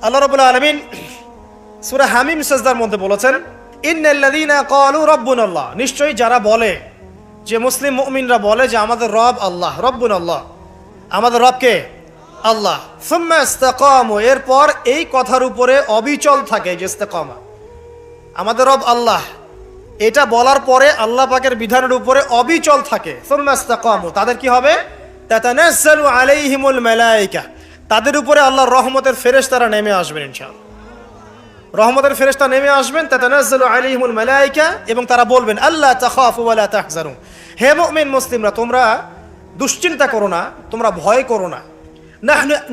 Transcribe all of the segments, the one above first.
আল্লাহ রাব্বুল আলামিন সূরা হামিম সাজদার মধ্যে বলেছেন, ইন্নাল্লাযীনা ক্বালু রাব্বুনাল্লাহ, নিশ্চয়ই যারা বলে, যে মুসলিম মুমিনরা বলে যে আমাদের রব আল্লাহ, রব্বুনাল্লাহ, আমাদের রব কে? আল্লাহ। সুম্মা ইসতাকামু, এরপর এই কথার উপরে অবিচল থাকে, যে ইস্তেকামা, আমাদের রব আল্লাহ, এটা বলার পরে আল্লাহ পাকের বিধানের উপরে অবিচল থাকে। সুম্মা ইসতাকামু, তাদের কি হবে? তাতানাজ্জালু আলাইহিমুল মালায়েকা, তাদের উপরে আল্লাহর রহমতের ফেরেশতারা নেমে আসবেন ইনশাআল্লাহ। রহমতের ফেরেশতা নেমে আসবেন, তাতানাজ্জালু আলাইহিমুল মালায়েকা, এবং তারা বলবেন আল্লা তাখাফু ওয়া লা তাহজানু, হে মুমিন মুসলিমরা, তোমরা দুশ্চিন্তা করো না, তোমরা ভয় করো না।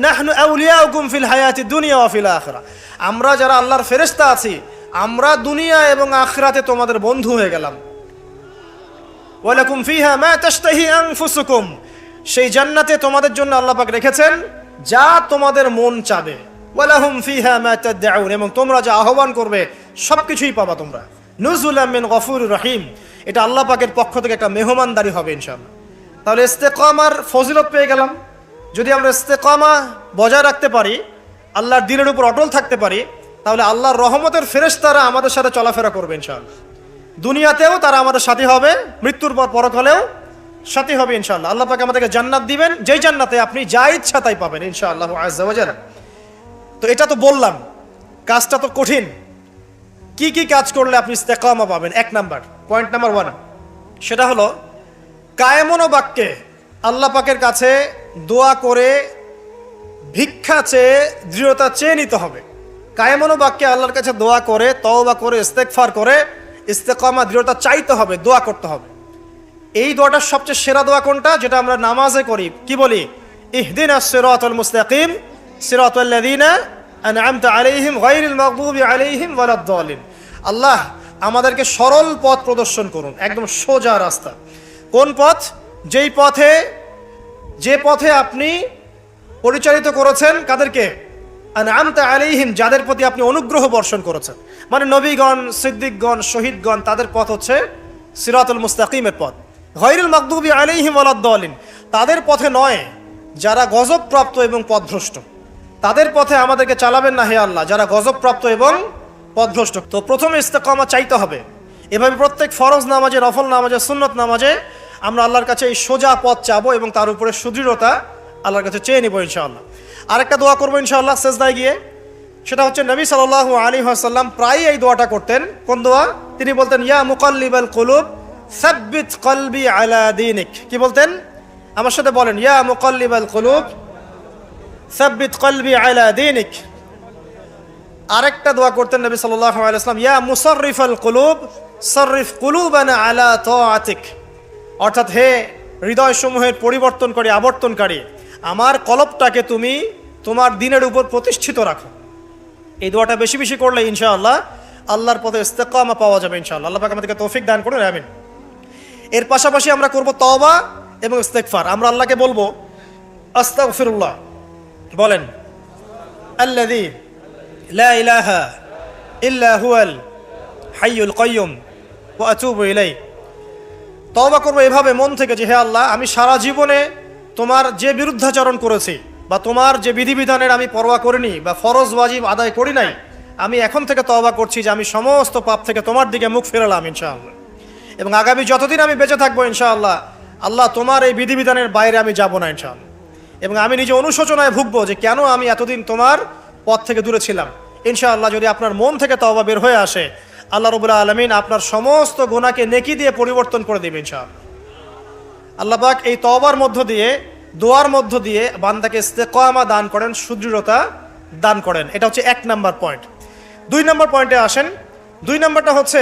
নাহনু আউলিয়াউকুম ফিল হায়াতিদ দুনিয়া ওয়া ফিল আখিরা, আমরা যারা আল্লাহর ফেরেশতা আছি, আমরা দুনিয়া এবং আখিরাতে তোমাদের বন্ধু হয়ে গেলাম। ওয়ালাকুম ফিহা মা তাশতাহি আনফুসুকুম, সেই জান্নাতে তোমাদের জন্য আল্লাহ পাক রেখেছেন যা তোমাদের মন চাবে। ওয়ালাহুম ফিহা মা তাদউন, এবং তোমরা যা আহ্বান করবে সবকিছুই পাবা তোমরা। নুজুলাম মিন গফুরির রহিম, এটা আল্লাহ পাকের পক্ষ থেকে একটা মেহমানদারি হবে ইনশাআল্লাহ। তাহলে ইস্তেকামার ফজিলত পেয়ে গেলাম। যদি আমরা ইস্তেকামা বজায় রাখতে পারি, আল্লাহর দ্বীনের উপর অটল থাকতে পারি, তাহলে আল্লাহর রহমতের ফেরেশতারা আমাদের সাথে চলাফেরা করবে ইনশাআল্লাহ। দুনিয়াতেও তারা আমাদের সাথী হবে, মৃত্যুর পর পরকালেও সাথী হবে ইনশাআল্লাহ। আল্লাহ পাক আমাদেরকে জান্নাত দিবেন, যেই জান্নাতে আপনি যা ইচ্ছা তাই পাবেন ইনশাআল্লাহ আযজা ওয়া জাল। তো এটা তো বললাম, কাজটা তো কঠিন। কি কি কাজ করলে আপনি ইস্তেকামা পাবেন? এক নাম্বার, পয়েন্ট নাম্বার 1, সেটা হলো কায়েমন বাক্যে আল্লাহ পাকের কাছে দোয়া করে, ভিক্ষা চেয়ে, দৃঢ়তা চেয়ে নিতে হবে। কায়েমন বাক্যে আল্লাহর কাছে দোয়া করে, তওবা করে, ইস্তেগফার করে ইস্তেকামা দৃঢ়তা চাইতে হবে, দোয়া করতে হবে। এই দোয়াটার সবচেয়ে সেরা দোয়া কোনটা? যেটা আমরা নামাজে করি। কি বলি? ইহদিনাস সিরাতাল মুস্তাকিম সিরাতাল লাযিনা আনআমতা আলাইহিম গায়রিল মাগদুবি আলাইহিম ওয়ালাদ-দালিন। আল্লাহ আমাদেরকে সরল পথ প্রদর্শন করুন, একদম সোজা রাস্তা। কোন পথ? যে পথে আপনি পরিচালিত করেছেন কাদেরকে? আনআমতা আলাইহিম, যাদের প্রতি আপনি অনুগ্রহ বর্ষণ করেছেন, মানে নবীগণ, সিদ্দিকগণ, শহীদগণ, তাদের পথ হচ্ছে সিরাতুল মুস্তাকিমের পথ। গায়রিল মাগদুবি আলাইহিম ওয়ালাদ-দালিন, তাদের পথে নয় যারা গজবপ্রাপ্ত এবং পথভ্রষ্ট, তাদের পথে আমাদেরকে চালাবেন না হে আল্লাহ, যারা গজবপ্রাপ্ত এবং পথভ্রষ্ট। তো প্রথমে ইস্তেকামা চাইতে হবে। এভাবে প্রত্যেক ফরজ নামাজে, নফল নামাজে, সুন্নত নামাজে আমরা আল্লাহর কাছে এই সোজা পথ চাবো এবং তার উপরে সুদৃঢ়তা আল্লাহর কাছে চেয়ে নিব ইনশাআল্লাহ। আরেকটা দোয়া করবো ইনশাআল্লাহ সেজদায় গিয়ে, সেটা হচ্ছে নবী সাল্লাল্লাহু আলাইহি ওয়াসাল্লাম প্রায় এই দোয়াটা করতেন। কোন দোয়া? তিনি বলতেন ইয়া মুকাল্লিবাল কুলুব সাব্বিত কলবি আলা দীনিক। কি বলতেন? আমার সাথে বলেন, ইয়া মুকাল্লিবাল কুলুব সাব্বিত কলবি আলা দীনিক। আরেকটা দোয়া করতেন নবী সাল্লাল্লাহু আলাইহি ওয়াসাল্লাম, ইয়া মুসাররিফাল কুলুব সাররিফ কুলুবানা আলা তাআতিক, অর্থাৎ হে হৃদয়সমূহের পরিবর্তনকারী, আবর্তনকারী, আমার কলবটাকে তুমি তোমার দ্বীনের উপর প্রতিষ্ঠিত রাখো। এই দোয়াটা বেশি বেশি করলে ইনশাআল্লাহ আল্লাহর পথে ইস্তেকামা পাওয়া যাবে ইনশাআল্লাহ। আল্লাহ পাক আমাদেরকে তৌফিক দান করুন, আমিন। এর পাশাপাশি আমরা করব তওবা এবং ইস্তেগফার। আমরা আল্লাহকে বলবো আস্তাগফিরুল্লাহ, বলেন আল্লাযী লা ইলাহা ইল্লা হুয়াল হাইয়ুল কাইয়্যুম ওয়া আতুবু ইলাইহি। তওবা করবো এভাবে মন থেকে যে হে আল্লাহ, আমি সারা জীবনে তোমার যে বিরুদ্ধাচরণ করেছি, বা তোমার যে বিধিবিধানের আমি পরোয়া করিনি, বা ফরজ ওয়াজিব আদায় করি নাই, আমি এখন থেকে তওবা করছি যে আমি সমস্ত পাপ থেকে তোমার দিকে মুখ ফেরালাম ইনশাআল্লাহ। এবং আগামী যতদিন আমি বেঁচে থাকবো ইনশাআল্লাহ, আল্লাহ তোমার এই বিধিবিধানের বাইরে আমি যাব না ইনশাআল্লাহ। এবং আমি নিজে অনুশোচনায় ভুগবো যে কেন আমি এতদিন তোমার পথ থেকে দূরে ছিলাম। ইনশাআল্লাহ যদি আপনার মন থেকে তওবা বের হয়ে আসে, আল্লাহ রাব্বুল আলামিন আপনার সমস্ত গুনাহকে নেকি দিয়ে পরিবর্তন করে দেবেন ইনশাআল্লাহ। আল্লাহ পাক এই তওবার মধ্য দিয়ে, দোয়ার মধ্য দিয়ে বান্দাকে ইস্তেকামা দান করেন, সুদৃঢ়তা দান করেন। এটা হচ্ছে 1 নাম্বার পয়েন্ট। 2 নাম্বার পয়েন্টে আসেন। 2 নাম্বারটা হচ্ছে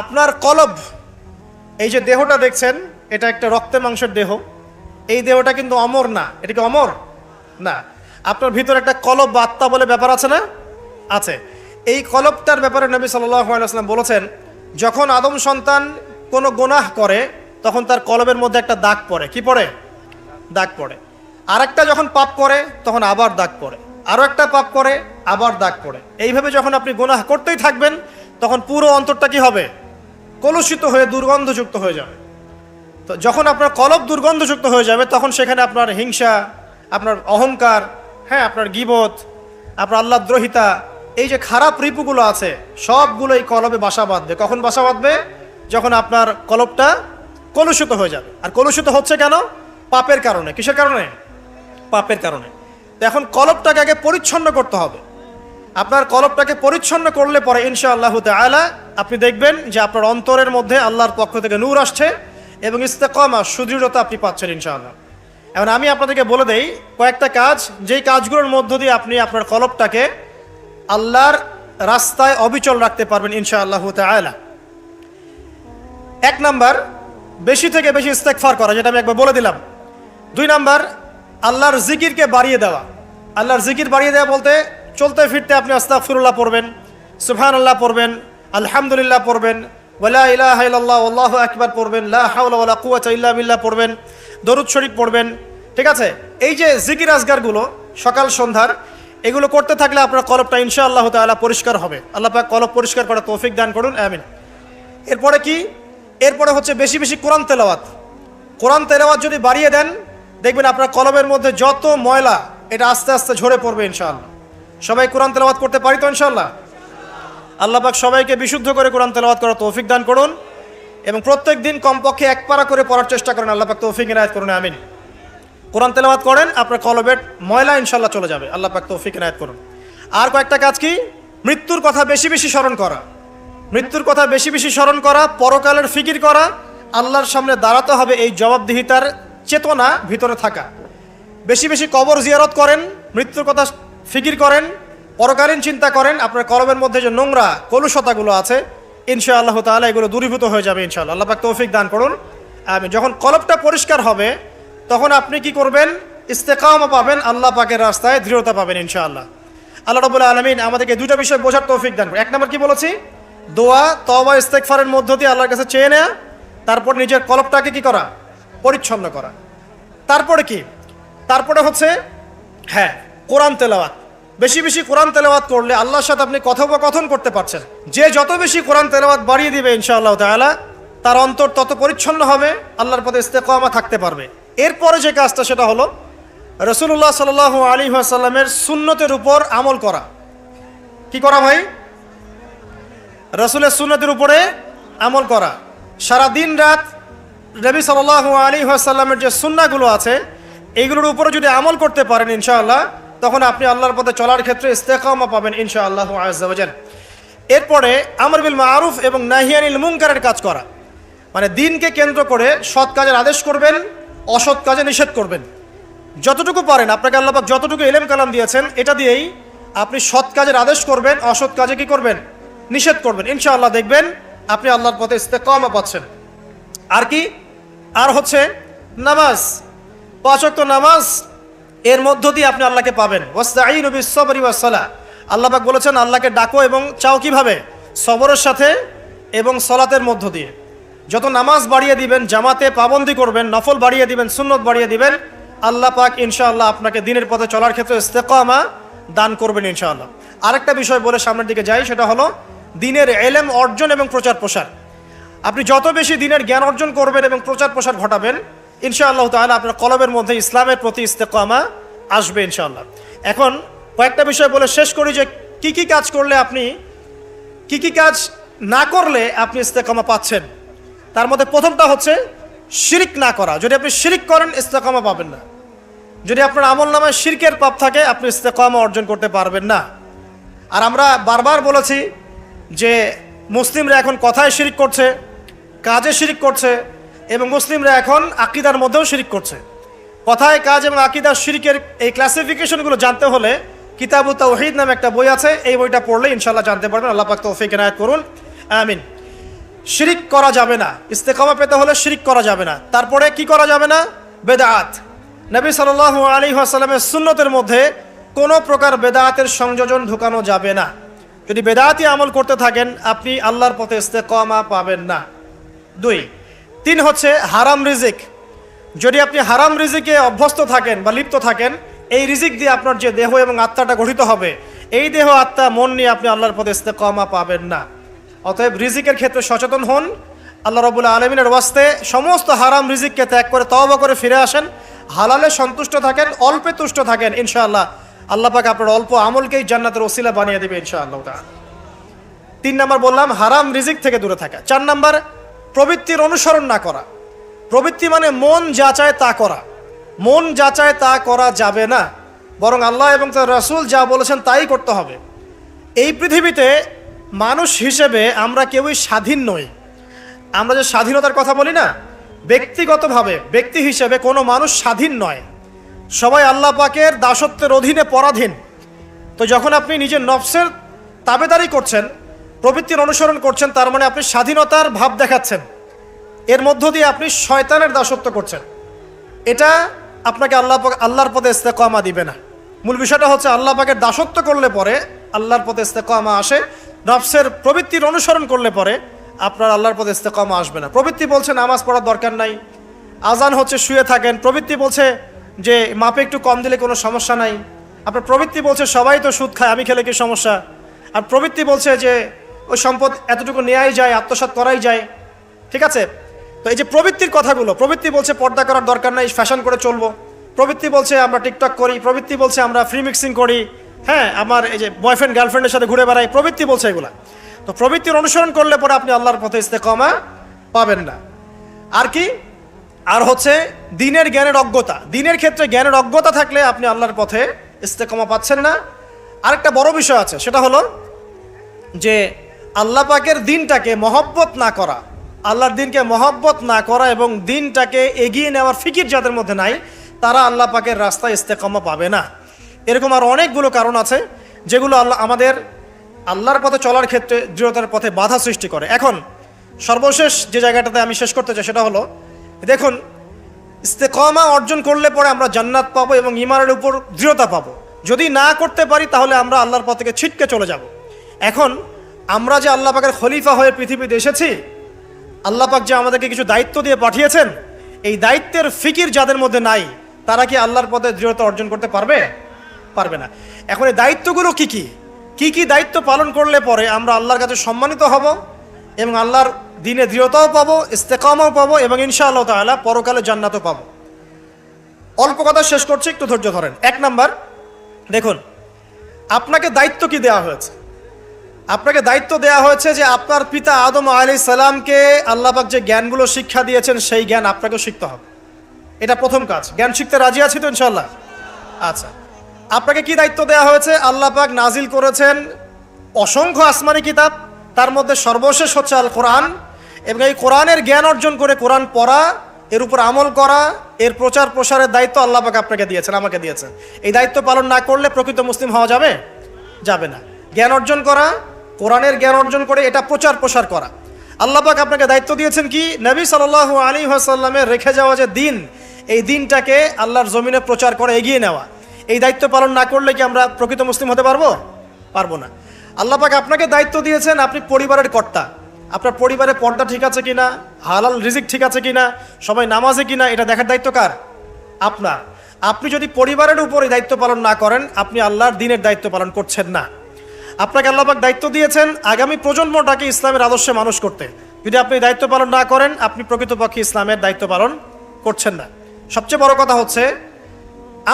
আপনার কলব। এই যে দেহটা দেখছেন, এটা একটা রক্তে মাংসের দেহ। এই দেহটা কিন্তু অমর না। এটা কি অমর? না। আপনার ভিতরে একটা কলব বা আত্মা বলে ব্যাপার আছে না? আছে। এই কলবটার ব্যাপারে নবী সাল্লাল্লাহু আলাইহি ওয়াসাল্লাম বলেছেন, যখন আদম সন্তান কোনো গুনাহ করে তখন তার কলবের মধ্যে একটা দাগ পড়ে। কি পড়ে? দাগ পড়ে। আরেকটা যখন পাপ করে তখন আবার দাগ পড়ে, আরও একটা পাপ করে আবার দাগ পড়ে। এইভাবে যখন আপনি গুনাহ করতেই থাকবেন তখন পুরো অন্তরটা কি হবে? কলুষিত হয়ে দুর্গন্ধযুক্ত হয়ে যাবে। তো যখন আপনার কলব দুর্গন্ধযুক্ত হয়ে যাবে তখন সেখানে আপনার হিংসা, আপনার অহংকার, আপনার গীবত, আপনার আল্লাহ দ্রোহিতা, এই যে খারাপ রিপুগুলো আছে সবগুলো এই কলবে বাসা বাঁধবে। কখন বাসা বাঁধবে? যখন আপনার কলবটা কলুষিত হয়ে যাবে। আর কলুষিত হচ্ছে কেন? পাপের কারণে। কিসের কারণে? পাপের কারণে। তো এখন কলবটাকে আগে পরিচ্ছন্ন করতে হবে। আপনার কলবটাকে পরিচ্ছন্ন করলে পরে ইনশাআল্লাহু তাআলা আপনি দেখবেন যে আপনার অন্তরের মধ্যে আল্লাহর পক্ষ থেকে নূর আসছে এবং ইস্তেকামা, সুদৃঢ়তা আপনি পাচ্ছেন ইনশাআল্লাহ। এখন আমি আপনাদেরকে বলে দেই কয়েকটা কাজ, যেই কাজগুলোর মধ্য দিয়ে আপনি আপনার কলবটাকে আল্লাহর রাস্তায় অবিচল রাখতে পারবেন ইনশাআল্লাহু তাআলা। 1 নাম্বার, বেশি থেকে বেশি ইস্তেগফার করা, যেটা আমি একবার বলে দিলাম। 2 নাম্বার, আল্লাহর জিকিরকে বাড়িয়ে দেওয়া। আল্লাহর জিকির বাড়িয়ে দেওয়া বলতে চলতে ফিরতে আপনি আস্তাগফিরুল্লাহ পড়বেন, সুবহানাল্লাহ পড়বেন, আলহামদুলিল্লাহ পড়বেন, ওয়ালা ইলাহা ইল্লাল্লাহ আল্লাহু আকবার পড়বেন, লা হাওলা ওয়ালা কুওয়াতা ইল্লা বিল্লাহ পড়বেন, দরুদ শরীফ পড়বেন। ঠিক আছে? এই যে জিকির আজগারগুলো সকাল সন্ধ্যার, এগুলো করতে থাকলে আপনার কলবটা ইনশাআল্লাহ তাআলা পরিষ্কার হবে। আল্লাহ পাক কলব পরিষ্কার করার তৌফিক দান করুন, আমিন। এরপরে কি? এরপরে হচ্ছে বেশি বেশি কোরআন তেলাওয়াত। কোরআন তেলাওয়াত যদি বাড়িয়ে দেন, দেখবেন আপনার কলবের মধ্যে যত ময়লা এটা আস্তে আস্তে ঝরে পড়বে ইনশাআল্লাহ। সবাই কোরআন তেলাওয়াত করতে পারি তো ইনশাআল্লাহ? আল্লাহ পাক সবাইকে বিশুদ্ধ করে কোরআন তেলাওয়াত করার তৌফিক দান করুন এবং প্রত্যেক দিন কমপক্ষে 1 পারা করে পড়ার চেষ্টা করেন। আল্লাহ পাক তৌফিক ইনায়াত করুন, আমিন। কোরআন তেলাওয়াত করেন, আপনার কলবের ময়লা ইনশাআল্লাহ চলে যাবে। আল্লাহ পাক তৌফিক ইনায়াত করুন। আর কয়েকটা কাজ কি? মৃত্যুর কথা বেশি বেশি স্মরণ করা। মৃত্যুর কথা বেশি বেশি স্মরণ করা, পরকালের ফিকির করা, আল্লাহর সামনে দাঁড়াতে হবে এই জবাবদিহিতার চেতনা ভিতরে থাকা। বেশি বেশি কবর জিয়ারত করেন, মৃত্যুর কথা ফিকির করেন, পরকালীন চিন্তা করেন। আপনার কলবের মধ্যে যে নোংরা কলুষতাগুলো আছে ইনশাআল্লাহ তাআলা এগুলো দূরীভূত হয়ে যাবে ইনশাআল্লাহ। আল্লাহ পাক তৌফিক দান করুন, আমিন। যখন কলবটা পরিষ্কার হবে তখন আপনি কি করবেন? ইস্তেকামা পাবেন, আল্লাহ পাকের রাস্তায় দৃঢ়তা পাবেন ইনশাআল্লাহ। আল্লাহ রাব্বুল আলামিন আমাদেরকে 2টা বিষয় বোঝার তৌফিক দান করুন। 1 নম্বর কি বলেছি? দোয়া, তওবা, ইস্তেগফারের মধ্য দিয়ে আল্লাহর কাছে চেয়ে নেওয়া। তারপর নিজের কলবটাকে কি করা? পরিচ্ছন্ন করা। তারপরে কি? তারপরে হচ্ছে কোরআন তেলাওয়াত। বেশি বেশি কোরআন তেলাওয়াত করলে আল্লাহর সাথে আপনি কথোপকথন করতে পারছেন। যে যত বেশি কোরআন তেলাওয়াত বাড়িয়ে দিবে ইনশাআল্লাহ তাআলা, তার অন্তর তত পরিচ্ছন্ন হবে, আল্লাহর পথে ইস্তেকামা থাকতে পারবে। এরপরে যে কাজটা সেটা হলো রাসূলুল্লাহ সাল্লাল্লাহু আলাইহি ওয়াসাল্লামের সুন্নতের উপর আমল করা। কি করা ভাই? রাসূলের সুন্নতের উপরে আমল করা। সারা দিন রাত নবী সাল্লাল্লাহু আলাইহি ওয়াসাল্লামের যে সুন্নাহগুলো আছে এইগুলোর উপরে যদি আমল করতে পারেন ইনশাআল্লাহ, তখন আপনি আল্লাহর পথে চলার ক্ষেত্রে ইস্তেকামা পাবেন ইনশাআল্লাহ আযজা ওয়া জাল্লা। এরপরে আমর বিল মারুফ এবং নাহি আনিল মুনকারের কাজ করা, মানে দিনকে কেন্দ্র করে সৎ কাজের আদেশ করবেন, অসৎ কাজে নিষেধ করবেন। যতটুকু পারেন, আপনাকে আল্লাহ পাক যতটুকু ইলম কালাম দিয়েছেন এটা দিয়েই আপনি সৎ কাজের আদেশ করবেন, অসৎ কাজে কি করবেন? নিষেধ করবেন। ইনশাআল্লাহ দেখবেন আপনি আল্লাহর পথে ইস্তেকামা পাচ্ছেন। আর কি? আর হচ্ছে নামাজ, 5 ওয়াক্ত নামাজ, এর মধ্য দিয়ে আপনি আল্লাহকে পাবেন। ওয়াস্তাঈনু বিস-সাবরি ওয়াস-সালাহ। আল্লাহ পাক বলেছেন আল্লাহকে ডাকো এবং চাও কিভাবে? সবরের সাথে এবং সালাতের মধ্য দিয়ে। যত নামাজ বাড়িয়ে দিবেন, জামাতে পাবন্দি করবেন, নফল বাড়িয়ে দিবেন, সুন্নত বাড়িয়ে দিবেন, আল্লাহ পাক ইনশাআল্লাহ আপনাকে দিনের পথে চলার ক্ষেত্রে ইস্তেকামা দান করবেন ইনশাআল্লাহ। আরেকটা বিষয় বলে সামনের দিকে যাই, সেটা হলো দিনের ইলম অর্জন এবং প্রচার প্রসার। আপনি যত বেশি দিনের জ্ঞান অর্জন করবেন এবং প্রচার প্রসার ঘটাবেন ইনশাআল্লাহ তাআলা আপনার কলবের মধ্যে ইসলামের প্রতি ইস্তেকামা আসবে ইনশাআল্লাহ। এখন কয়েকটা বিষয় বলে শেষ করি যে কি কি কাজ করলে আপনি, কি কি কাজ না করলে আপনি ইস্তেকামা পাচ্ছেন। তার মধ্যে প্রথমটা হচ্ছে শিরিক না করা। যদি আপনি শিরিক করেন ইস্তেকামা পাবেন না। যদি আপনার আমলনামায় শিরকের পাপ থাকে আপনি ইস্তেকামা অর্জন করতে পারবেন না। আর আমরা বারবার বলেছি যে মুসলিমরা এখন কথায় শিরিক করছে, কাজে শিরিক করছে, এবং মুসলিমরা এখন আকীদার মধ্যেও শিরিক করছে। কথায়, কাজ এবং আকীদার শিরিকের এই ক্লাসিফিকেশনগুলো জানতে হলে কিতাবুত তাওহীদ নামে একটা বই আছে, এই বইটা পড়লে ইনশাআল্লাহ জানতে পারবেন। আল্লাহ পাক তৌফিক ইনায়াত করুন, আমিন। শিরিক করা যাবে না, ইস্তেকামা পেতে হলে শিরিক করা যাবে না। তারপরে কি করা যাবে না? বেদাত। নবী সাল্লাল্লাহু আলাইহি ওয়াসাল্লামের সুন্নতের মধ্যে কোনো প্রকার বেদাতের সংযোজন ঢুকানো যাবে না। যদি বেদাতি আমল করতে থাকেন আপনি আল্লাহর পথে ইস্তেকামা পাবেন না। 2, 3 হচ্ছে হারাম রিজিক। যদি আপনি হারাম রিজিকে অভ্যস্ত থাকেন বা লিপ্ত থাকেন, এই রিজিক দিয়ে আপনার যে দেহ এবং আত্মাটা গঠিত হবে, এই দেহ আত্মা মন নিয়ে আপনি আল্লাহর পথে ইস্তেকামা পাবেন না। অতএব রিজিকের ক্ষেত্রে সচেতন হন। আল্লাহ রাব্বুল আলামিনের ওয়াস্তে সমস্ত হারাম রিজিককে ত্যাগ করে তওবা করে ফিরে আসেন, হালালে সন্তুষ্ট থাকেন, অল্পে তুষ্ট থাকেন, ইনশাআল্লাহ আল্লাহ পাক আপনার অল্প আমলকেই জান্নাতের ওসিলা বানিয়ে দেবে ইনশাআল্লাহ তাআলা। 3 নাম্বার বললাম হারাম রিজিক থেকে দূরে থাকা। 4 নাম্বার প্রবৃত্তির অনুসরণ না করা। প্রবৃত্তি মানে মন যা চায় তা করা। মন যা চায় তা করা যাবে না, বরং আল্লাহ এবং তার রাসূল যা বলেছেন তাই করতে হবে। এই পৃথিবীতে মানুষ হিসেবে আমরা কেউই স্বাধীন নই। আমরা যে স্বাধীনতার কথা বলি না, ব্যক্তিগতভাবে ব্যক্তি হিসেবে কোনো মানুষ স্বাধীন নয়, সবাই আল্লাহ পাকের দাসত্বের অধীনে পরাধীন। তো যখন আপনি নিজের নফসের তাবেদারি করছেন, প্রবৃত্তির অনুসরণ করছেন, তার মানে আপনি স্বাধীনতার ভাব দেখাচ্ছেন, এর মধ্য দিয়ে আপনি শয়তানের দাসত্ব করছেন। এটা আপনাকে আল্লাহর পথে ইস্তেকামা দিবে না। মূল বিষয়টা হচ্ছে আল্লাহ পাকের দাসত্ব করলে পরে আল্লাহর পথে ইস্তেকামা আসে, নফসের প্রবৃত্তির অনুসরণ করলে পরে আপনার আল্লাহর পথে ইস্তেকামা আসবে না। প্রবৃত্তি বলছে নামাজ পড়ার দরকার নাই, আজান হচ্ছে শুয়ে থাকেন। প্রবৃত্তি বলছে যে মাপে একটু কম দিলে কোনো সমস্যা নাই। আপনার প্রবৃত্তি বলছে সবাই তো সুদ খায়, আমি খেলে কি সমস্যা। আর প্রবৃত্তি বলছে যে ওই সম্পদ এতটুকু নেওয়াই যায়, আত্মসাৎ করাই যায়। ঠিক আছে, তো এই যে প্রবৃত্তির কথাগুলো, প্রবৃত্তি বলছে পর্দা করার দরকার নাই, ফ্যাশন করে চলবো। প্রবৃত্তি বলছে আমরা টিকটক করি। প্রবৃত্তি বলছে আমরা ফ্রি মিক্সিং করি, হ্যাঁ, আমার এই যে বয়ফ্রেন্ড গার্লফ্রেন্ডের সাথে ঘুরে বেড়াই। প্রবৃত্তি বলছে এগুলা। তো প্রবৃত্তির অনুসরণ করলে পরে আপনি আল্লাহর পথে ইস্তেকামা পাবেন না। আর কি, আর হচ্ছে দ্বীনের জ্ঞানের অজ্ঞতা। দ্বীনের ক্ষেত্রে জ্ঞানের অজ্ঞতা থাকলে আপনি আল্লাহর পথে ইস্তেকামা পাচ্ছেন না। আরেকটা বড় বিষয় আছে, সেটা হলো যে আল্লাহ পাকের দ্বীনটাকে মহব্বত না করা, আল্লাহর দ্বীনকে মহব্বত না করা এবং দ্বীনটাকে এগিয়ে নেওয়ার ফিকির যাদের মধ্যে নাই, তারা আল্লাহ পাকের রাস্তায় ইস্তেকামা পাবে না। এরকম আর অনেকগুলো কারণ আছে যেগুলো আমাদের আল্লাহর পথে চলার ক্ষেত্রে দৃঢ়তার পথে বাধা সৃষ্টি করে। এখন সর্বশেষ যে জায়গাটাতে আমি শেষ করতে চাই সেটা হলো, দেখুন, ইস্তেকামা অর্জন করলে পরে আমরা জান্নাত পাবো এবং ঈমানের উপর দৃঢ়তা পাবো। যদি না করতে পারি তাহলে আমরা আল্লাহর পথ থেকে ছিটকে চলে যাব। এখন আমরা যে আল্লাহ পাকের খলিফা হয়ে পৃথিবীতে এসেছি, আল্লাহ পাক যে আমাদেরকে কিছু দায়িত্ব দিয়ে পাঠিয়েছেন, এই দায়িত্বের ফিকির যাদের মধ্যে নাই, তারা কি আল্লাহর পথে দৃঢ়তা অর্জন করতে পারবে? পারবে না। এখন এই দায়িত্বগুলো কি কি দায়িত্ব পালন করলে পরে আমরা আল্লাহর কাছে সম্মানিত হব এবং আল্লাহর দ্বীনে দৃঢ়তাও পাবো, ইস্তেকামাও পাবো এবং ইনশাআল্লাহ তাআলা পরকালে জান্নাতও পাবো। অল্প কথা শেষ করছি, একটু ধৈর্য ধরেন। 1 নাম্বার, দেখুন, আপনাকে দায়িত্ব কি দেওয়া হয়েছে? আপনাকে দায়িত্ব দেওয়া হয়েছে যে আপনার পিতা আদম আলাইহিস সালামকে আল্লাহ পাক যে জ্ঞানগুলো শিক্ষা দিয়েছেন সেই জ্ঞান আপনাকেও শিখতে হবে। এটা প্রথম কাজ। জ্ঞান শিখতে রাজি আছি তো ইনশাআল্লাহ? আচ্ছা, আপনাকে কি দায়িত্ব দেওয়া হয়েছে? আল্লাহ পাক নাজিল করেছেন অসংখ্য আসমানি কিতাব, তার মধ্যে সর্বশেষ হচ্ছে আল কোরআন, এবং এই কোরআনের জ্ঞান অর্জন করে কোরআন পড়া, এর উপর আমল করা, এর প্রচার প্রসারের দায়িত্ব আল্লাহ পাক আপনাকে দিয়েছেন, আমাকে দিয়েছেন। এই দায়িত্ব পালন না করলে প্রকৃত মুসলিম হওয়া যাবে? যাবে না। জ্ঞান অর্জন করা, কোরআনের জ্ঞান অর্জন করে এটা প্রচার প্রসার করা। আল্লাহ পাক আপনাকে দায়িত্ব দিয়েছেন কি? নবী সাল্লাল্লাহু আলাইহি ওয়াসাল্লামের রেখে যাওয়া যে দিন, এই দিনটাকে আল্লাহর জমিনে প্রচার করে এগিয়ে নেওয়া। এই দায়িত্ব পালন না করলে কি আমরা প্রকৃত মুসলিম হতে পারবো? পারবো না। আল্লাহ পাক আপনাকে দায়িত্ব দিয়েছেন, আপনি পরিবারের কর্তা। আপনার পরিবারে পর্দা ঠিক আছে কিনা, হালাল রিজিক ঠিক আছে কিনা, সবাই নামাজে কিনা, এটা দেখার দায়িত্ব কার? আপনার। আপনি যদি পরিবারের উপরে দায়িত্ব পালন না করেন, আপনি আল্লাহর দ্বীনের দায়িত্ব পালন করছেন না। আপনাকে আল্লাহ পাক দায়িত্ব দিয়েছেন আগামী প্রজন্মটাকে ইসলামের আদর্শে মানুষ করতে। যদি আপনি দায়িত্ব পালন না করেন, আপনি প্রকৃতপক্ষে ইসলামের দায়িত্ব পালন করছেন না। সবচেয়ে বড় কথা হচ্ছে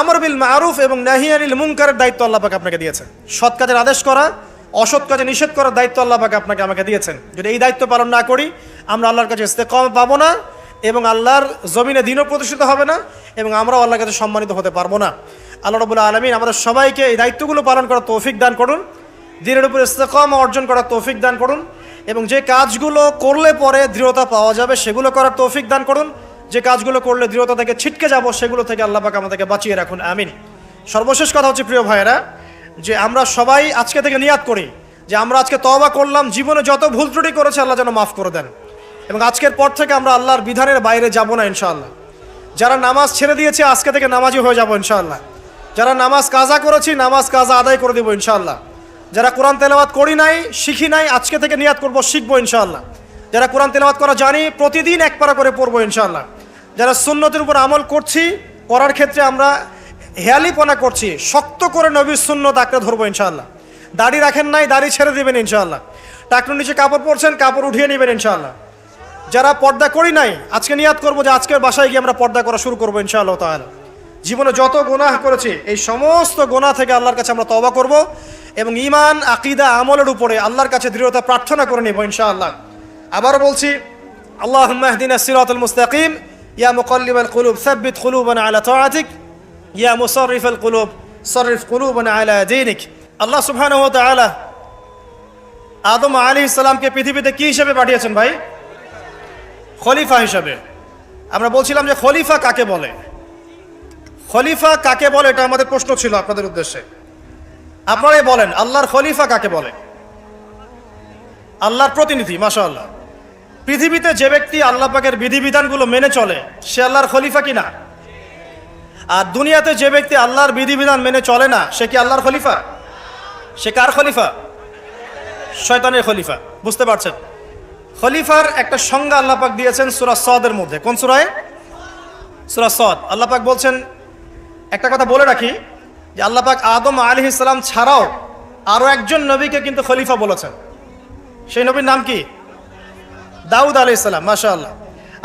আমর বিল মারুফ এবং নাহি আনিল মুনকারের দায়িত্ব আল্লাহ পাক আপনাকে দিয়েছেন। সৎ কাজের আদেশ করা, অসৎ কাজে নিষেধ করার দায়িত্ব আল্লাহ পাক আপনাকে আমাকে দিয়েছেন। যদি এই দায়িত্ব পালন না করি, আমরা আল্লাহর কাছে ইস্তেকামা পাবো না এবং আল্লাহর জমিনে দ্বীনও প্রতিষ্ঠিত হবে না এবং আমরাও আল্লাহর কাছে সম্মানিত হতে পারবো না। আল্লাহ রাব্বুল আলামিন আমাদের সবাইকে এই দায়িত্বগুলো পালন করার তৌফিক দান করুন, দ্বীনের উপর ইস্তেকামা অর্জন করার তৌফিক দান করুন এবং যে কাজগুলো করলে পরে দৃঢ়তা পাওয়া যাবে সেগুলো করার তৌফিক দান করুন। যে কাজগুলো করলে দৃঢ়তা থেকে ছিটকে যাব সেগুলো থেকে আল্লাহ পাক আমাদেরকে বাঁচিয়ে রাখুন, আমিন। সর্বশেষ কথা হচ্ছে প্রিয় ভাইয়েরা, যে আমরা সবাই আজকে থেকে নিয়াত করি যে আমরা আজকে তওবা করলাম, জীবনে যত ভুল ত্রুটি করেছে আল্লাহ যেন মাফ করে দেন এবং আজকের পর থেকে আমরা আল্লাহর বিধানের বাইরে যাব না ইনশাআল্লাহ। যারা নামাজ ছেড়ে দিয়েছে আজকে থেকে নামাজি হয়ে যাব ইনশাআল্লাহ। যারা নামাজ কাজা করেছি, নামাজ কাজা আদায় করে দেবো ইনশাআল্লাহ। যারা কোরআন তেলাওয়াত করি নাই, শিখি নাই, আজকে থেকে নিয়াত করব শিখবো ইনশাআল্লাহ। যারা কোরআন তেলাওয়াত করা জানি, প্রতিদিন এক পারা করে পড়বো ইনশাআল্লাহ। যারা সুন্নতের উপর আমল করছি, করার ক্ষেত্রে আমরা হেয়ালিপনা করছি, শক্ত করে নবীর সুন্নত আঁকড়ে ধরবো ইনশাআল্লাহ। দাড়ি রাখেন নাই, দাড়ি ছেড়ে দেবেন ইনশাআল্লাহ। টাকনুর নিচে কাপড় পরছেন, কাপড় উঠিয়ে নেবেন ইনশাআল্লাহ। যারা পর্দা করি নাই, আজকে নিয়াত করবো যে আজকের বাসায় গিয়ে আমরা পর্দা করা শুরু করবো ইনশাআল্লাহ তাআলা। জীবনে যত গুনাহ করেছি এই সমস্ত গুনাহ থেকে আল্লাহর কাছে আমরা তওবা করব এবং ঈমান আকীদা আমলের উপরে আল্লাহর কাছে দৃঢ়তা প্রার্থনা করে নেব ইনশাআল্লাহ। আবারও বলছি, আল্লাহুম্মা ইহদিনা সিরাতাল মুস্তাকিম, ইয়া মুকাল্লিবাল কুলুব সাব্বিত কুলুবানা আলা তাআতিক, ইয়া মুসাররিফাল কুলুব সাররিফ কুলুবানা আলা দীনিক। আল্লাহ সুবহানাহু ওয়া তাআলা আদম আলাইহিস সালামকে পৃথিবীতে কি হিসেবে পাঠিয়েছেন ভাই? খলিফা হিসেবে। আমরা বলছিলাম যে খলিফা কাকে বলে, খলিফা কাকে বলে, এটা আমাদের প্রশ্ন ছিল আপনাদের উদ্দেশ্যে। আপনারাই বলেন আল্লাহর খলিফা কাকে বলে? আল্লাহর প্রতিনিধি। মাশাআল্লাহ। পৃথিবীতে যে ব্যক্তি আল্লাহ পাকের বিধিবিধানগুলো মেনে চলে সে আল্লাহর খলিফা কিনা? আর দুনিয়াতে যে ব্যক্তি আল্লাহর বিধিবিধান মেনে চলে না সে কি আল্লাহর খলিফা? সে কার খলিফা? শয়তানের খলিফা। বুঝতে পারছেন? খলিফার একটা সংজ্ঞা আল্লাহ পাক দিয়েছেন সূরা সদের মধ্যে। কোন সূরায়? সূরা সদ। আল্লাহ পাক বলছেন, একটা কথা বলে রাখি যে আল্লাহ পাক আদম আলাইহিস সালাম ছাড়াও আরো একজন নবীকে কিন্তু খলিফা বলেছেন। সেই নবীর নাম কি? দাউদ আলাইহিস সালাম। মাশাআল্লাহ।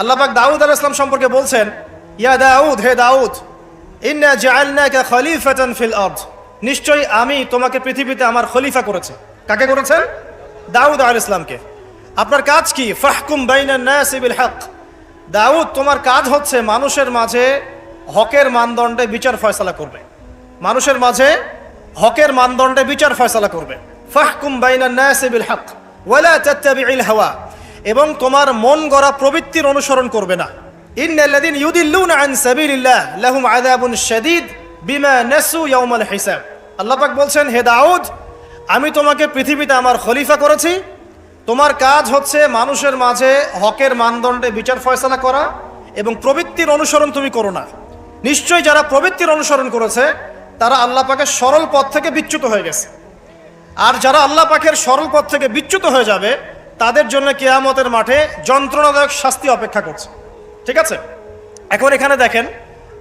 আল্লাহ পাক দাউদ আলাইহিস সালাম সম্পর্কে বলছেন, ইয়া দাউদ, হে দাউদ, ইন্না জাআলনাকা খলিফাতান ফিল আরদ, নিশ্চয়ই আমি তোমাকে পৃথিবীতে আমার খলিফা করেছি। কাকে করেছেন? দাউদ আলাইহিস সালামকে। আপনার কাজ কি? ফাহকুম বাইনান নাসি বিল হক, দাউদ তোমার কাজ হচ্ছে মানুষের মাঝে হকের মানদণ্ডে বিচার ফয়সালা করবে। মানুষের মাঝে হকের মানদণ্ডে বিচার ফয়সালা করবে। ফাহকুম বাইনান নাসি বিল হক ওয়ালা তাত্তাবিউল হাওয়া, এবং তোমার মন গড়া প্রবৃত্তির অনুসরণ করবে না। ইন্নাল্লাযীনা ইউদিল্লুনা আন সাবিলিল্লাহ লাহুম আযাবুন শাদীদ বিমা নাসু ইয়াউমাল হিসাব। আল্লাহ পাক বলছেন, হে দাউদ, আমি তোমাকে পৃথিবীতে আমার খলিফা করেছি, তোমার কাজ হচ্ছে মানুষের মাঝে হকের মানদণ্ডে বিচার ফয়সালা করা এবং প্রবৃত্তির অনুসরণ তুমি করো না। নিশ্চয়ই যারা প্রবৃত্তির অনুসরণ করেছে তারা আল্লাহ পাকের সরল পথ থেকে বিচ্যুত হয়ে গেছে। আর যারা আল্লাহ পাকের সরল পথ থেকে বিচ্যুত হয়ে যাবে তাদের জন্য কিয়ামতের মাঠে যন্ত্রণাদায়ক শাস্তি অপেক্ষা করছে। ঠিক আছে? এখন এখানে দেখেন,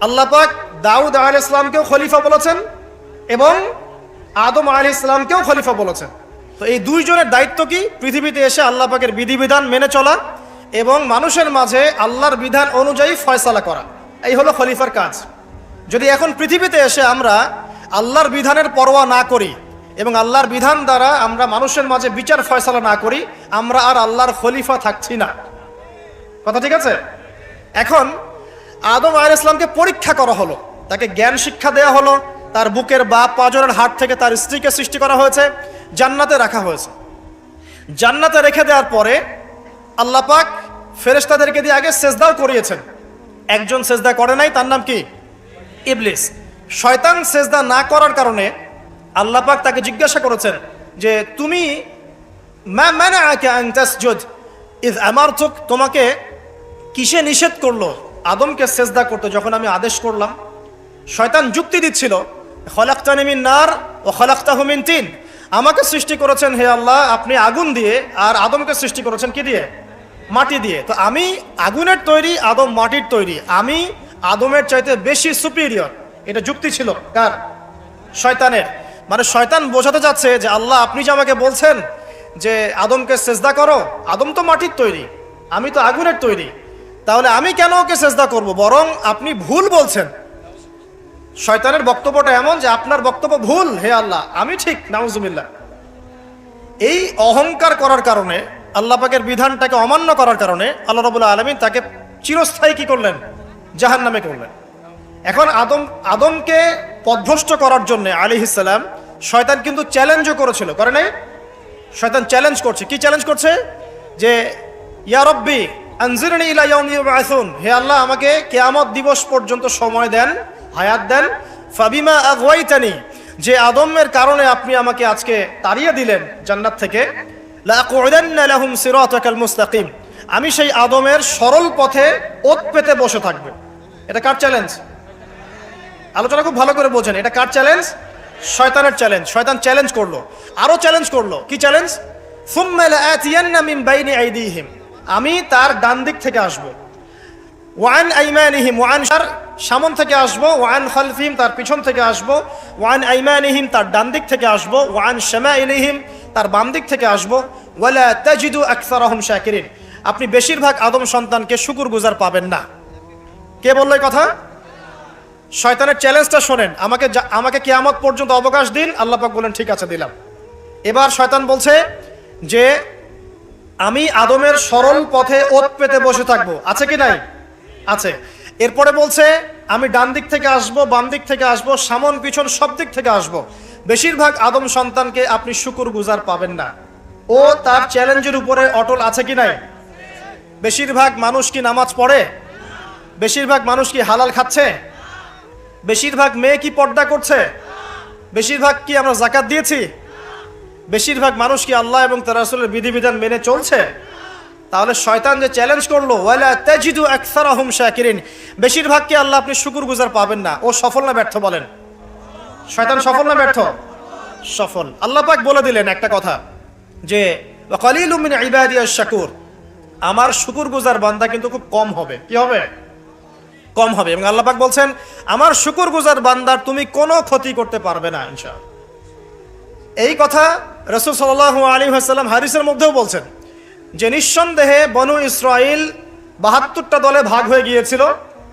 আল্লাহ পাক দাউদ আলাইহিস সালামকেও খলিফা বলেছেন এবং আদম আলাইহিস সালামকেও খলিফা বলেছেন। তো এই দুইজনের দায়িত্ব কি? পৃথিবীতে এসে আল্লাহ পাকের বিধিবিধান মেনে চলা এবং মানুষের মাঝে আল্লাহর বিধান অনুযায়ী ফয়সালা করা। এই হলো খলিফার কাজ। যদি এখন পৃথিবীতে এসে আমরা আল্লাহর বিধানের পরোয়া না করি এবং আল্লাহর বিধান দ্বারা আমরা মানুষের মাঝে বিচার ফয়সালা না করি, আমরা আর আল্লাহর খলিফা থাকছি না। কথা ঠিক আছে? এখন আদম আলাইহিস সালামকে পরীক্ষা করা হলো, তাকে জ্ঞান শিক্ষা দেওয়া হলো, তার বুকের বাপ পাঁজরের হাট থেকে তার স্ত্রীকে সৃষ্টি করা হয়েছে, জান্নাতে রাখা হয়েছে। জান্নাতে রেখে দেওয়ার পরে আল্লাহ পাক ফেরেশতাদেরকে দিয়ে আগে সেজদাও করিয়েছেন। একজন সেজদা করে নাই, তার নাম কি? ইবলিস। শয়তান সেজদা না করার কারণে আল্লাহ পাক তাকে জিজ্ঞাসা করেছেন যে তুমি মা মানাআকা আন তাসজুদ ইয আমারতুক, তোমাকে কিসে নিষেধ করলো আদমকে সেজদা করতে যখন আমি আদেশ করলাম? শয়তান যুক্তি দিচ্ছিল, খলাকতানি মিন নার ওয়া খলাকতাহু মিন তিন, আমাকে সৃষ্টি করেছেন হে আল্লাহ আপনি আগুন দিয়ে, আর আদমকে সৃষ্টি করেছেন কি দিয়ে? মাটি দিয়ে। তো আমি আগুনের তৈরি, আদম মাটির তৈরি, আমি আদমের চাইতে বেশি সুপিরিয়র। এটা যুক্তি ছিল কার? শয়তানের। মানে শয়তান বোঝাতে যাচ্ছে যে আল্লাহ আপনি যে আমাকে বলছেন যে আদমকে সেজদা করো, আদম তো মাটির তৈরি, আমি তো আগুনের তৈরি, তাহলে আমি কেন ওকে সেজদা করব? বরং আপনি ভুল বলছেন। শয়তানের বক্তব্যটা এমন যে আপনার বক্তব্য ভুল, হে আল্লাহ আমি ঠিক। নাউজুবিল্লাহ। এই অহংকার করার কারণে, আল্লাহ পাকের বিধানটাকে অমান্য করার কারণে আল্লাহ রাব্বুল আলামিন তাকে চিরস্থায়ী কি করলেন? জাহান্নামে করলেন। এখন আদমকে পথভ্রষ্ট করার জন্য আলাইহিস সালাম শয়তান কিন্তু চ্যালেঞ্জও করেছিল, করে নাই? শয়তান চ্যালেঞ্জ করছে। কি চ্যালেঞ্জ করছে? যে ইয়া রব্বি আনজিরনি ইলা ইয়াউমি ইউবআসুন, হে আল্লাহ আমাকে কিয়ামত দিবস পর্যন্ত সময় দেন, হায়াত দেন। ফাবিমা আগওয়াইতানি, যে আদমের কারণে আপনি আমাকে আজকে তাড়িয়ে দিলেন জান্নাত থেকে, লাআকুদান্না লাহুম সিরাতাকাল মুস্তাকিম, আমি সেই আদমের সরল পথে ওত পেতে বসে থাকবে। এটা কার চ্যালেঞ্জ? আলোচনা খুব ভালো করে বোঝেন। এটা কার চ্যালেঞ্জ? শয়তানের চ্যালেঞ্জ। শয়তান চ্যালেঞ্জ করলো, আরো চ্যালেঞ্জ করলো। কি চ্যালেঞ্জ? সুম্মা লাআতিয়ান্না মিন বাইনি আইদিহিম, আমি তার ডান দিক থেকে আসবো, ওয়ান আইমানিহিম, ওয়ান সামন থেকে আসবো, ওয়ান খালফিহিম তার পিছন থেকে আসবো, ওয়ান আইমানিহিম তার ডান দিক থেকে আসবো, ওয়ান শামাইলিহিম তার বাম দিক থেকে আসবো, ওয়ালা তাজিদু আকসারাহুম শাকিরিন, আপনি বেশিরভাগ আদম সন্তানকে শুকরগুজার পাবেন না। কে বললো এই কথা? শয়তানের চ্যালেঞ্জটা শোনেন, আমাকে কিয়ামত পর্যন্ত অবকাশ দিন। আল্লাহ পাক বলেন ঠিক আছে দিলাম। এবার শয়তান বলছে যে আমি আদমের সরল পথে ওত পেতে বসে থাকবো, আছে কি নাই? আছে। এরপরে বলছে আমি ডান দিক থেকে আসবো, বাম দিক থেকে আসবো, সামন পিছন সব দিক থেকে আসবো। বেশিরভাগ আদম সন্তানকে আপনি শুকরগুজার পাবেন না। ও তার চ্যালেঞ্জের উপরে অটল আছে কি নাই? বেশিরভাগ মানুষ কি নামাজ পড়ে? বেশিরভাগ মানুষ কি হালাল খাচ্ছে? বেশিরভাগ মেয়ে কি পর্দা করছে? বেশিরভাগ কি আমরা যাকাত দিয়েছি? বেশিরভাগ মানুষ কি আল্লাহ এবং তার রাসূলের বিধিবিধান মেনে চলছে? তাহলে শয়তান যে চ্যালেঞ্জ করলো ওয়ালা তাজিদু আকসারাহুম শাকিরিন, বেশিরভাগ কি আল্লাহ আপনি শুকরগুজার পাবেন না। ও সফল না ব্যর্থ বলেন? শয়তান সফল না ব্যর্থ? সফল। আল্লাহ পাক বলে দিলেন একটা কথা যে ওয়া কালিলুম মিন ইবাদিয়াশ শাকুর, আমার শুকরগুজার বান্দা কিন্তু খুব কম হবে। কি হবে? কম হবে। এবং আল্লাহ পাক বলছেন আমার শুকরগুজার বান্দার তুমি কোনো ক্ষতি করতে পারবে না ইনশাআল্লাহ। এই কথা রাসূল সাল্লাল্লাহু আলাইহি ওয়াসাল্লাম হাদিসের মধ্যেও বলছেন যে নিঃসন্দেহে বনু ইসরাইল ৭২টা দলে ভাগ হয়ে গিয়েছিল।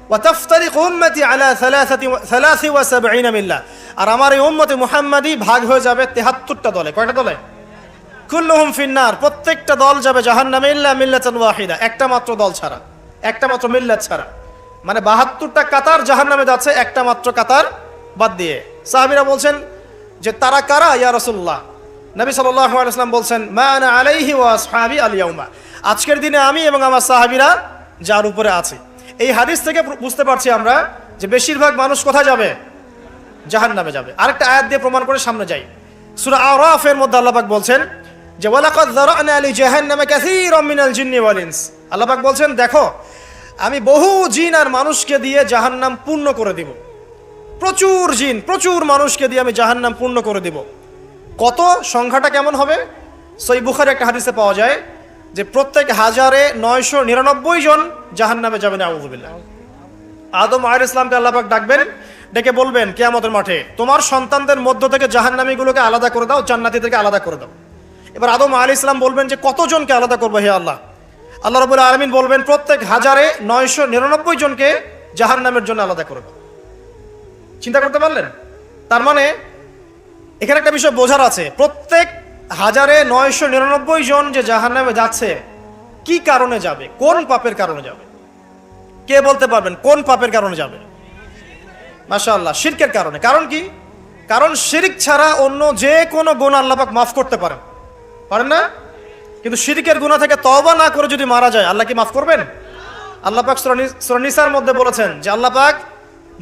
ওয়া তাফতারিকু উম্মতি আলা ৭৩ মিল্লাহ, আর আমার এই উম্মতে মুহাম্মাদি ভাগ হয়ে যাবে ৭৩টা দলে। কয়টা দলে? কুল্লুহুম ফিন্নার, প্রত্যেকটা দল যাবে জাহান্নামে ইল্লা মিল্লাতান ওয়াহিদা, একটা মাত্র দল ছাড়া, একটা মাত্র মিল্লাত ছাড়া। মানে ৭২টা কাতার জাহান্নামে যাচ্ছে, একটা মাত্র কাতার বাদ দিয়ে। সাহাবীরা বলছেন যে তারা কারা ইয়া রাসূলুল্লাহ? নবী সাল্লাল্লাহু আলাইহি ওয়াসাল্লাম বলছেন মা আনা আলাইহি ওয়া আসহাবি আল ইয়াউমা, আজকের দিনে আমি এবং আমার সাহাবীরা যার উপরে আছি। এই হাদিস থেকে বুঝতে পারছি আমরা যে বেশিরভাগ মানুষ কোথায় যাবে? জাহান্নামে যাবে। আরেকটা আয়াত দিয়ে প্রমাণ করে সামনে যাই। সূরা আরাফের মধ্যে আল্লাহ পাক বলছেন যে ওয়ালাকাদ যারানা লি জাহান্নামা কাসীরাম মিনাল জিন্নি ওয়াল ইনস, আল্লাহ পাক বলছেন দেখো আমি বহু জিন আর মানুষকে দিয়ে জাহান্নাম পূর্ণ করে দিব। প্রচুর জিন, প্রচুর মানুষকে দিয়ে আমি জাহান্নাম পূর্ণ করে দিব। কত? সংখ্যাটা কেমন হবে? সহিহ বুখারী একটা হাদিসে পাওয়া যায় যে প্রত্যেক ১,৯৯৯ জন জাহান্নামে যাবে নাউযুবিল্লাহ। আদম আলাইহিস সালামকে আল্লাহ পাক ডাকবেন, ডেকে বলবেন কিয়ামতের মাঠে তোমার সন্তানদের মধ্য থেকে জাহান্নামীগুলোকে আলাদা করে দাও, জান্নাতীদেরকে আলাদা করে দাও। এবার আদম আলাইহিস সালাম বলবেন যে কতজনকে আলাদা করবো হে আল্লাহ? আল্লাহ রাব্বুল আলামিন বলবেন প্রত্যেক ১,৯৯৯ জনকে জাহান্নামের জন্য আলাদা করে দাও। চিন্তা করতে পারলেন? তার মানে এখানে একটা বিষয় বোঝার আছে, প্রত্যেক ১,৯৯৯ জন যে জাহান্নামে যাচ্ছে কি কারণে যাবে? কোন পাপের কারণে যাবে? কে বলতে পারবেন কোন পাপের কারণে যাবে? মাশাআল্লাহ, শিরকের কারণে। কারণ কি? কারণ শিরক ছাড়া অন্য যে কোনো গুনাহ আল্লাহ পাক মাফ করতে পারেন, পারেন না? কিন্তু শিরকের গুনাহ থেকে তওবা না করে যদি মারা যায় আল্লাহ কি মাফ করবেন? আল্লাহ পাক সূরা নিসার মধ্যে বলেছেন যে আল্লাহ পাক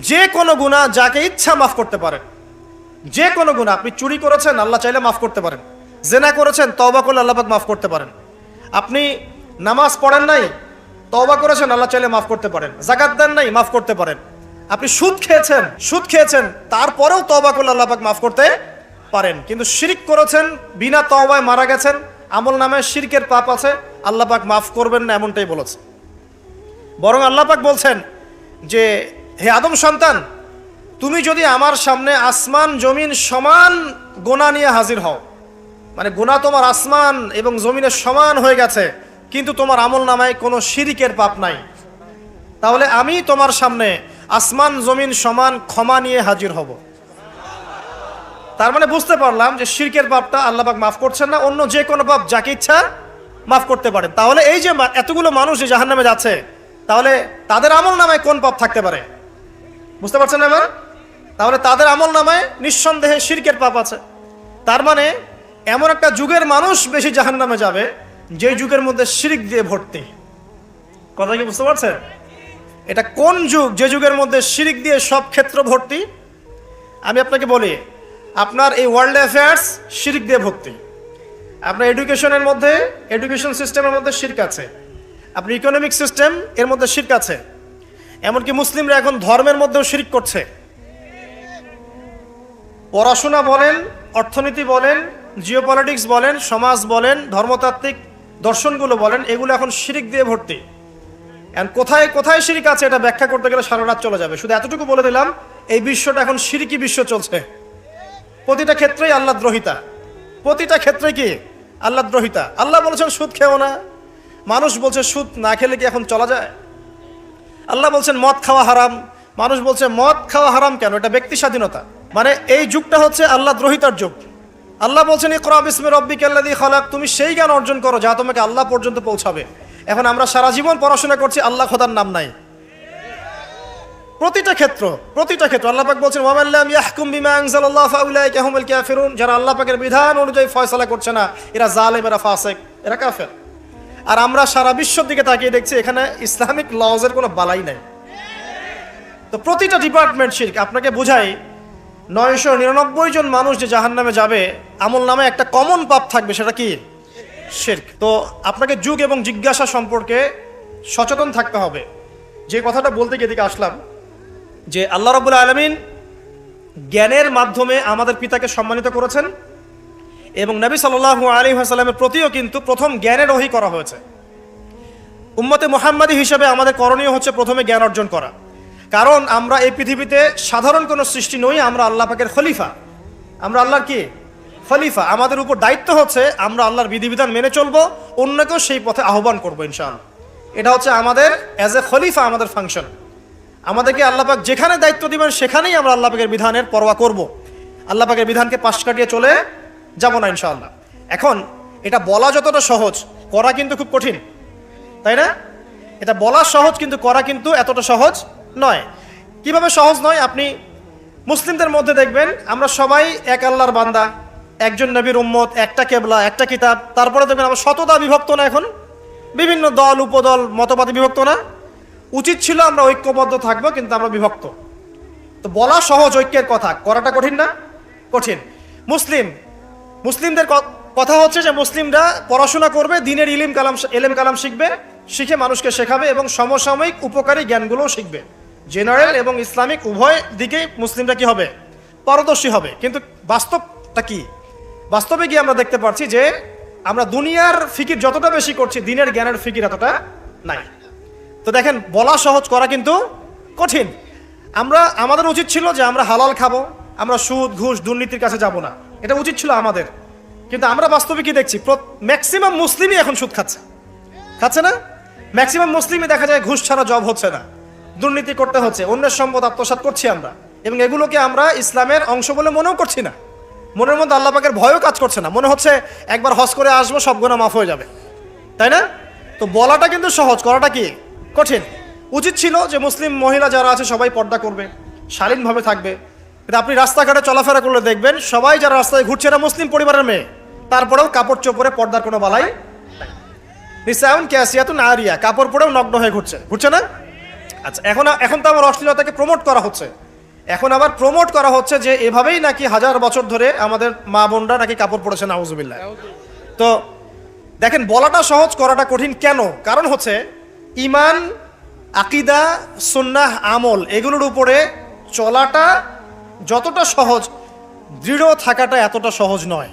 যে কোনো গুনাহ যাকে ইচ্ছা মাফ করতে পারেন। যে কোনো গুনাহ, আপনি চুরি করেছেন আল্লাহ চাইলে মাফ করতে পারেন, জেনা করেছেন তওবা করলে আল্লাহ পাক মাফ করতে পারেন, আপনি নামাজ পড়েন নাই তওবা করেছেন আল্লাহ চাইলে মাফ করতে পারেন, যাকাত দেন নাই মাফ করতে পারেন, আপনি সুদ খেয়েছেন তারপরেও তওবা করলে আল্লাহ পাক মাফ করতে পারেন। কিন্তু শিরক করেছেন, বিনা তওবায় মারা গেছেন, আমল নামে শিরকের পাপ আছে, আল্লাহ পাক মাফ করবেন না এমনটাই বলেছে। বরং আল্লাহ পাক বলছেন যে হে আদম সন্তান, তুমি যদি আমার সামনে আসমান জমিন সমান গুনাহ নিয়ে হাজির হও, মানে গুনাহ তোমার আসমান এবং জমিনের সমান হয়ে গেছে কিন্তু তোমার আমল নামায় কোনো শিরকের পাপ নাই, তাহলে আমি তোমার সামনে আসমান জমিন সমান ক্ষমা নিয়ে হাজির হব। তার মানে বুঝতে পারলাম যে শিরকের পাপটা আল্লাহ পাক মাফ করছেন না, অন্য যে কোনো পাপ যাকে ইচ্ছা মাফ করতে পারেন। তাহলে এই যে এতগুলো মানুষ যে জাহান্নামে যাচ্ছে, তাহলে তাদের আমল নামায় কোন পাপ থাকতে পারে? বুঝতে পারছেন এবার? তাহলে তাদের আমল নামায় নিঃসন্দেহে শিরকের পাপ আছে। তার মানে এমন একটা যুগের মানুষ বেশি জাহান্নামে যাবে যে যুগের মধ্যে শিরক দিয়ে ভর্তি। কথা কি বুঝতে পারছেন? এটা কোন যুগ যে যুগের মধ্যে শিরক দিয়ে সব ক্ষেত্র ভর্তি? আমি আপনাকে বলি, আপনার এই ওয়ার্ল্ড অ্যাফেয়ার্স শিরক দিয়ে ভর্তি, আপনার এডুকেশনের মধ্যে, এডুকেশন সিস্টেমের মধ্যে শিরক আছে, আপনার ইকোনমিক সিস্টেম এর মধ্যে শিরক আছে, এমনকি মুসলিমরা এখন ধর্মের মধ্যেও শিরক করছে। পড়াশোনা বলেন, অর্থনীতি বলেন, জিওপলিটিক্স বলেন, সমাজ বলেন, ধর্মতাত্ত্বিক দর্শনগুলো বলেন, এগুলো এখন শিরক দিয়ে ভর্তি। এখন কোথায় কোথায় শিরক আছে এটা ব্যাখ্যা করতে গেলে সারা রাত চলে যাবে। শুধু এতটুকু বলে দিলাম, এই বিশ্বটা এখন শিরকি বিশ্ব চলছে। প্রতিটা ক্ষেত্রেই আল্লাহদ্রোহিতা, প্রতিটা ক্ষেত্রে কি আল্লাহদ্রোহিতা। আল্লাহ বলেছেন সুদ খেও না, মানুষ বলছে সুদ না খেলে কি এখন চলা যায়? আল্লাহ বলছেন মদ খাওয়া হারাম, মানুষ বলছে মদ খাওয়া হারাম কেন, এটা ব্যক্তি স্বাধীনতা। মানে এই যুগটা হচ্ছে আল্লাহ দ্রোহিতার যুগ। আল্লাহ বলছেন ইকরা বিসমি রাব্বিকাল্লাযী খালাক, তুমি সেই জ্ঞান অর্জন করো যা তোমাকে আল্লাহ পর্যন্ত পৌঁছাবে। এখন আমরা সারা জীবন পড়াশোনা করছি, আল্লাহ খোদার নাম নাই। প্রতিটা ক্ষেত্র আল্লাহ পাক বলছেন ওয়া মান লাম ইয়াহকুম বিমা আনজালাল্লাহু ফাউলাইকা হুমুল কাফিরুন, যারা আল্লাহ পাকের বিধান অনুযায়ী ফয়সালা করছে না এরা জালেম, এরা ফাসিক, এরা কাফের। আর আমরা সারা বিশ্বের দিকে তাকিয়ে দেখছি এখানে ইসলামিক লজের কোনো বালাই নাই। তো প্রতিটা ডিপার্টমেন্ট শিরক। আপনাকে বুঝাই 999 জন মানুষ যে জাহান্নামে যাবে, আমল নামে একটা কমন পাপ থাকবে, সেটা কি? শিরক। তো আপনাকে যুগ এবং জিজ্ঞাসা সম্পর্কে সচেতন থাকতে হবে। যে কথাটা বলতে গিয়ে এদিকে আসলাম যে আল্লাহ রাব্বুল আলামিন জ্ঞানের মাধ্যমে আমাদের পিতাকে সম্মানিত করেছেন এবং নবী সাল্লাল্লাহু আলাইহি ওয়াসাল্লামের প্রতিও কিন্তু প্রথম জ্ঞানের ওহী করা হয়েছে। উম্মতে মুহাম্মাদি হিসেবে আমাদের করণীয় হচ্ছে প্রথমে জ্ঞান অর্জন করা, কারণ আমরা এই পৃথিবীতে সাধারণ কোনো সৃষ্টি নই, আমরা আল্লাহ পাকের খলিফা। আমরা আল্লাহর কি? খলিফা। আমাদের উপর দায়িত্ব হচ্ছে আমরা আল্লাহর বিধিবিধান মেনে চলবো, অন্যকেও সেই পথে আহ্বান করবো ইনশাআল্লাহ। এটা হচ্ছে আমাদের অ্যাজ এ খলিফা আমাদের ফাংশন। আমাদেরকে আল্লাহ পাক যেখানে দায়িত্ব দিবেন সেখানেই আমরা আল্লাহ পাকের বিধানের পরোয়া করব। আল্লাহ পাকের বিধানকে পাশ কাটিয়ে চলে যাব না ইনশাআল্লাহ। এখন এটা বলা যতটা সহজ, করা কিন্তু খুব কঠিন, তাই না? এটা বলা সহজ কিন্তু করা কিন্তু এতটা সহজ নয়। কিভাবে সহজ নয়? আপনি মুসলিমদের মধ্যে দেখবেন আমরা সবাই এক আল্লাহর বান্দা, একজন নবীর উম্মত, একটা কেবলা, একটা কিতাব। তারপরে দেখবেন আমরা শতদা বিভক্ত না, এখন বিভিন্ন দল উপদল মতবাদে বিভক্ত না। উচিত ছিল আমরা ঐক্যবদ্ধ থাকবো, কিন্তু আমরা বিভক্ত। তো বলা সহজ ঐক্যের কথা, করাটা কঠিন না? কঠিন। মুসলিমদের কথা হচ্ছে যে মুসলিমরা পড়াশোনা করবে, দিনের এলেম কালাম শিখবে, শিখে মানুষকে শেখাবে এবং সমসাময়িক উপকারী জ্ঞানগুলোও শিখবে। জেনারেল এবং ইসলামিক উভয় দিকেই মুসলিমরা কি হবে? পারদর্শী হবে। কিন্তু বাস্তবটা কি? বাস্তবে গিয়ে আমরা দেখতে পাচ্ছি যে আমরা দুনিয়ার ফিকির যতটা বেশি করছি, দিনের জ্ঞানের ফিকির এতটা নাই। তো দেখেন, বলা সহজ, করা কিন্তু কঠিন। আমাদের উচিত ছিল যে আমরা হালাল খাবো, আমরা সুদ ঘুষ দুর্নীতির কাছে যাব না, এটা উচিত ছিল আমাদের। কিন্তু আমরা বাস্তবে কি দেখছি? ম্যাক্সিমাম মুসলিমই এখন সুদ খাচ্ছে না? ম্যাক্সিমাম মুসলিমই দেখা যায় ঘুষ ছাড়া জব হচ্ছে না, দুর্নীতি করতে হচ্ছে, অন্যের সম্পদ আত্মসাৎ করছি আমরা, এবং এগুলোকে আমরা ইসলামের অংশ বলে মনেও করছি না। মনের মধ্যে আল্লাহ পাকের ভয়ও কাজ করছে না, মনে হচ্ছে একবার হজ করে আসবো সব গুনাহ মাফ হয়ে যাবে, তাই না? তো বলাটা কিন্তু সহজ, করাটা কি কঠিন। উচিত ছিল যে মুসলিম মহিলা যারা আছে সবাই পর্দা করবে, শালীনভাবে থাকবে। কিন্তু আপনি রাস্তাঘাটে চলাফেরা করলে দেখবেন সবাই যারা রাস্তায় ঘুরছে এরা মুসলিম পরিবারের মেয়ে, তারপরেও কাপড় চোপড়ে পর্দার কোনো বালাই নিসাউন কাসিয়াতুন আরিয়া, কাপড় পরেও নগ্ন হয়ে ঘুরছে না? আচ্ছা, এখন তো আমার অশ্লীলতাকে প্রমোট করা হচ্ছে। এখন আবার প্রমোট করা হচ্ছে যে এভাবেই নাকি 1000 বছর ধরে আমাদের মা বোনরা নাকি কাপড় পরেছে, নাউজুবিল্লাহ। তো দেখেন, বলাটা সহজ, করাটা কঠিন কেন? কারণ হচ্ছে ঈমান, আকীদা, সুন্নাহ, আমল, এগুলোর উপরে চলাটা যতটা সহজ, দৃঢ় থাকাটা এতটা সহজ নয়।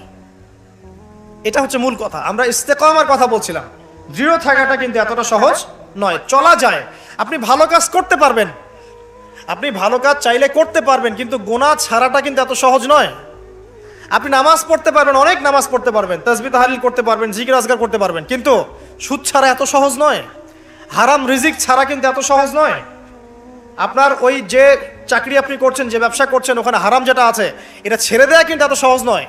এটা হচ্ছে মূল কথা। আমরা ইস্তেকামার কথা বলছিলাম, দৃঢ় থাকাটা কিন্তু এতটা সহজ নয়। চলা যায়, আপনি ভালো কাজ করতে পারবেন, আপনি ভালো কাজ চাইলে করতে পারবেন, কিন্তু গুনাহ ছাড়াটা কিন্তু এত সহজ নয়। আপনি নামাজ পড়তে পারবেন, অনেক নামাজ পড়তে পারবেন, তাসবিহ তাহলিল করতে পারবেন, জিকির আজকার করতে পারবেন, কিন্তু সুদ ছাড়া এত সহজ নয়। হারাম রিজিক ছাড়া কিন্তু এত সহজ নয়। আপনার ওই যে চাকরি আপনি করছেন, যে ব্যবসা করছেন, ওখানে হারাম যেটা আছে এটা ছেড়ে দেওয়া কিন্তু এত সহজ নয়।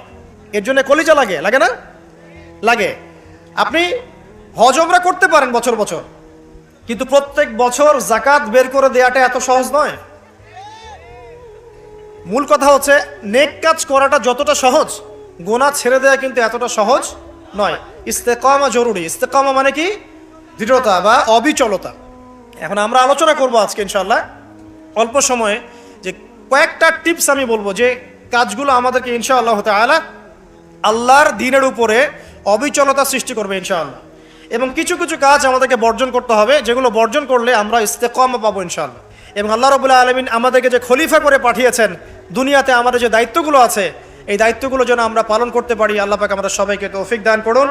এর জন্য কলিজা লাগে না? লাগে। আপনি হজ উমরা করতে পারেন বছর বছর, কিন্তু প্রত্যেক বছর যাকাত বের করে দেওয়াটা এত সহজ নয়। মূল কথা হচ্ছে নেক কাজ করাটা যতটা সহজ, গুনাহ ছেড়ে দেওয়া কিন্তু এতটা সহজ নয়। ইস্তেকামা জরুরি। ইস্তেকামা মানে কি? দৃঢ়তা বা অবিচলতা। এখন আমরা আলোচনা করব আজকে ইনশাআল্লাহ অল্প সময়ে, যে কয়েকটা টিপস আমি বলবো যে কাজগুলো আমাদেরকে ইনশাআল্লাহ তাআলা আল্লাহর দ্বীনের উপরে অবিচলতা সৃষ্টি করবে ইনশাআল্লাহ। এবং কিছু কিছু কাজ আমাদেরকে বর্জন করতে হবে, যেগুলো বর্জন করলে আমরা ইস্তেকামা পাবো ইনশাআল্লাহ। এবং আল্লাহ রাব্বুল আলামিন আমাদেরকে যে খলিফা করে পাঠিয়েছেন দুনিয়াতে, আমাদের যে দায়িত্বগুলো আছে, এই দায়িত্বগুলো যেন আমরা পালন করতে পারি। আল্লাহ পাক আমাদের সবাইকে তৌফিক দান করুন।